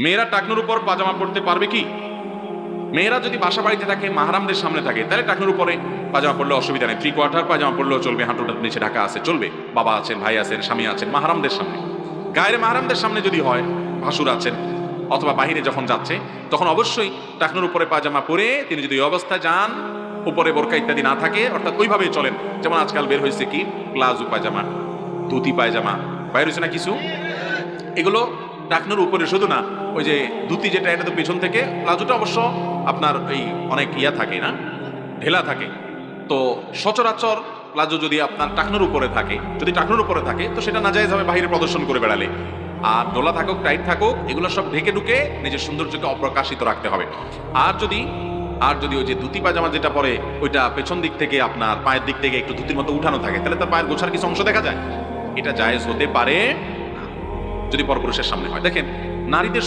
মেয়েরা টাকনুর উপর পাজামা পরতে পারবে কি? মেয়েরা যদি বাসা বাড়িতে থাকে, মাহারামদের সামনে থাকে, তাহলে টাকনুর উপরে পাজামা পরলে অসুবিধা নেই। 3/4 পাজামা পরলেও চলবে, হাঁটুটার নিচে ঢাকা আছে, চলবে। বাবা আছেন, ভাই আছেন, স্বামী আছেন, মাহারামদের সামনে। গায়ের মাহারামদের সামনে যদি হয়, ভাসুর আছেন অথবা বাহিরে যখন যাচ্ছে, তখন অবশ্যই টাকনুর উপরে পাজামা পরে তিনি যদি ওই অবস্থায় যান, উপরে বোরকা ইত্যাদি না থাকে, অর্থাৎ ওইভাবেই চলেন। যেমন আজকাল বের হয়েছে কি, প্লাজো পায়জামা, ধুতি পায়জামা বাইর হয়েছে না কিছু, এগুলো টাকনুর উপরে শুধু না, ওই যে ধুতি যেটা, এটা তো পেছন থেকে, প্লাজোটা অবশ্য আপনার এই অনেক ইয়া থাকে না, ঢেলা থাকে। তো সচরাচর প্লাজো যদি আপনার টাকনুর উপরে থাকে, যদি টাকনুর উপরে থাকে, তো সেটা নাজায়েজ হবে বাইরে প্রদর্শন করে বেড়ালে। আর ডোলা থাকুক, টাইট থাকুক, এগুলো সব ঢেকে ঢুকে নিজের সৌন্দর্যকে অপ্রকাশিত রাখতে হবে। আর যদি ওই যে ধুতি পাজামা যেটা পরে, ওইটা পেছন দিক থেকে আপনার পায়ের দিক থেকে একটু ধুতির মতো উঠানো থাকে, তাহলে তার পায়ের গোছার কিছু অংশ দেখা যায়, এটা জায়েজ হতে পারে যদি পরপুরুষের সামনে হয়। দেখেন, নারীদের